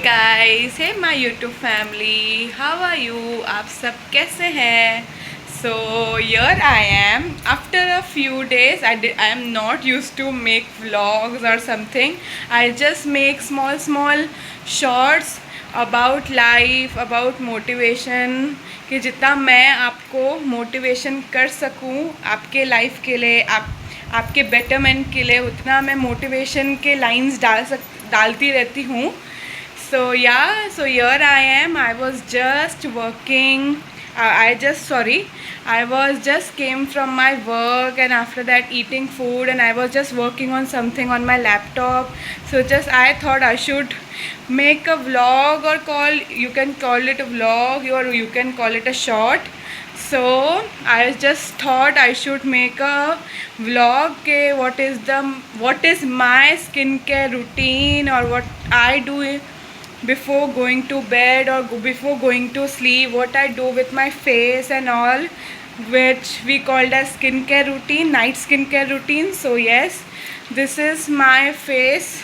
guys, hey my YouTube family, how are you? आप सब कैसे हैं? So here I am. After a few days, I am not used to make vlogs or something. I just make small shorts about life, about motivation. कि जितना मैं आपको motivation कर सकूं आपके लाइफ के लिए, आपके बेटरमेंट के लिए, उतना मैं मोटिवेशन के लाइंस डालती रहती हूँ. So yeah, so here I am. I was just working. I was just came from my work, and after that eating food, and I was just working on something on my laptop. So just I thought I should make a vlog, or you can call it a vlog, or you can call it a short. So I just thought I should make a vlog. What is my skincare routine, or what I do before going to bed or before going to sleep, what I do with my face and all, which we called as skincare routine, night skincare routine. So yes, this is my face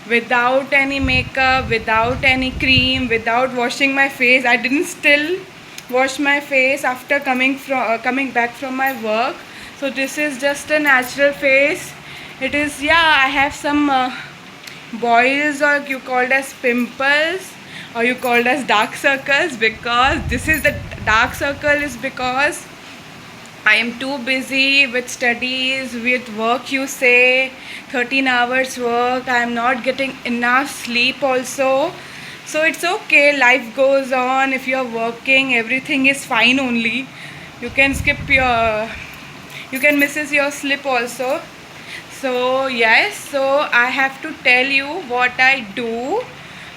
without any makeup, without any cream, without washing my face. I didn't still wash my face after coming back from my work. So this is just a natural face. It is, yeah, I have some boils, or you called as pimples, or you called as dark circles, because this is the dark circle is because I am too busy with studies, with work. You say 13 hours work, I am not getting enough sleep also. So it's okay, life goes on. If you are working, everything is fine only. You can miss your sleep also. So yes, so I have to tell you what I do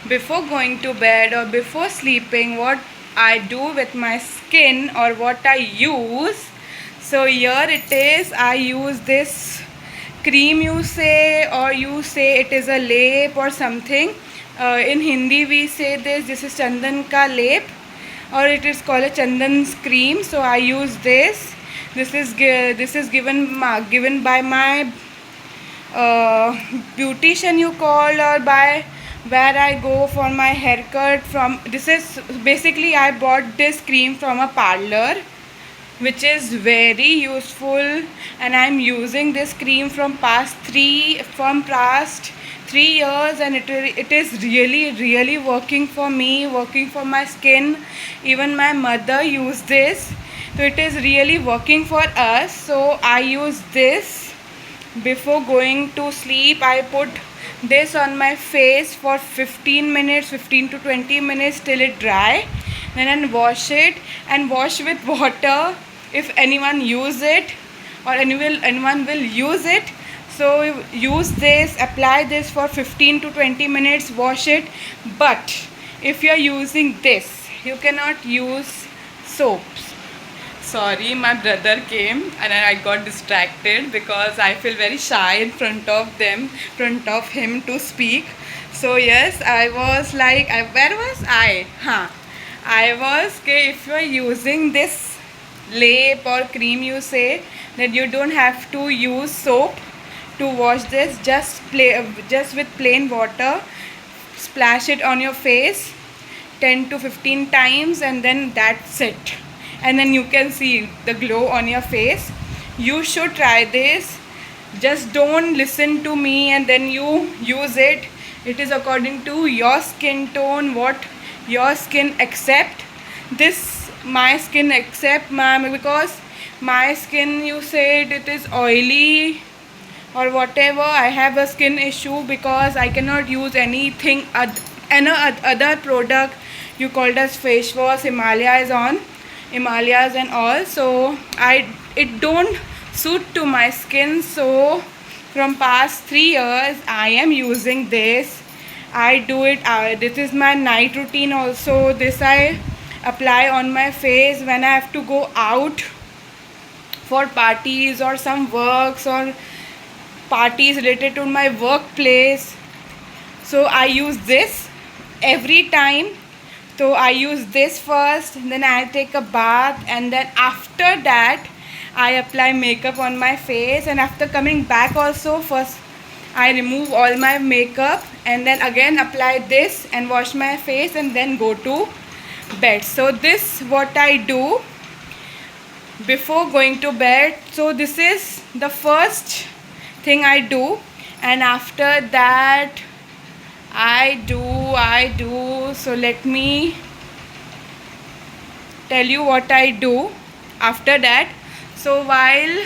before going to bed or before sleeping, what I do with my skin, or what I use. So here it is. I use this cream, you say, or you say it is a lep or something. In Hindi we say this is chandan ka lep, or it is called a chandan's cream. So I use this. This is given by my beautician, you call, or by where I go for my haircut. This is basically, I bought this cream from a parlor, which is very useful, and I'm using this cream from past 3 years, and it is really working for me, working for my skin. Even my mother used this, so it is really working for us. So I use this before going to sleep. I put this on my face for 15 to 20 minutes till it dry. Then I wash it, and wash with water if anyone use it, or anyone will use it. So use this, apply this for 15 to 20 minutes, wash it. But if you are using this, you cannot use soaps. Sorry, my brother came and I got distracted because I feel very shy in front of him to speak. So yes, I was like, where was I? I was, okay, if you are using this lep or cream, you say that you don't have to use soap to wash this. Just with plain water, splash it on your face 10 to 15 times, and then that's it. And then you can see the glow on your face. You should try this. Just don't listen to me and then you use it. It is according to your skin tone, what your skin accept. This my skin accept, ma'am, because my skin, you said it is oily or whatever. I have a skin issue because I cannot use anything other product. You called as face wash, Himalayas and all. So it don't suit to my skin. So from past 3 years I am using this. I do it. This is my night routine also. This I apply on my face when I have to go out for parties or some works or parties related to my workplace. So I use this every time. So I use this first, then I take a bath, and then after that I apply makeup on my face. And after coming back also, first I remove all my makeup and then again apply this and wash my face and then go to bed. So this what I do before going to bed. So this is the first thing I do, and after that I do. So let me tell you what I do after that. So while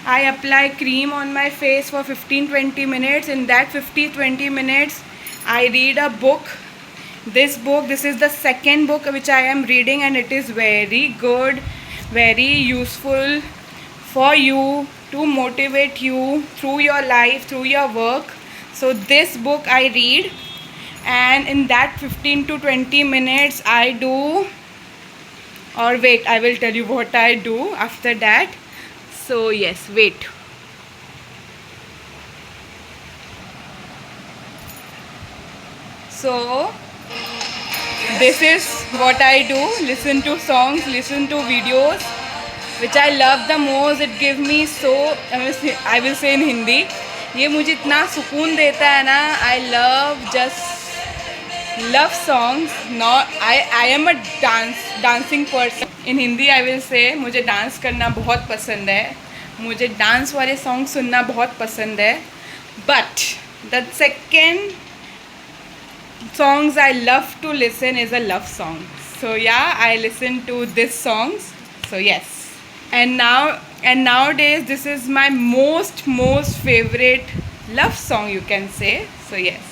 I apply cream on my face for 15-20 minutes, in that 50-20 minutes I read a book. This is the second book which I am reading, and it is very good, very useful for you to motivate you through your life, through your work. So this book I read, and in that 15 to 20 minutes I do, or wait, I will tell you what I do after that. So yes, wait. So this is what I do. Listen to songs, listen to videos which I love the most. It gives me so, I will say in Hindi, ये मुझे इतना सुकून देता है ना. I love songs. Not I am a dancing person. In Hindi I will say मुझे dance करना बहुत पसंद है, मुझे डांस वाले सॉन्ग सुनना बहुत पसंद है. But the second songs I love to listen is a love song. So yeah, I listen to these songs. So yes, and nowadays this is my most favorite love song, you can say. So yes.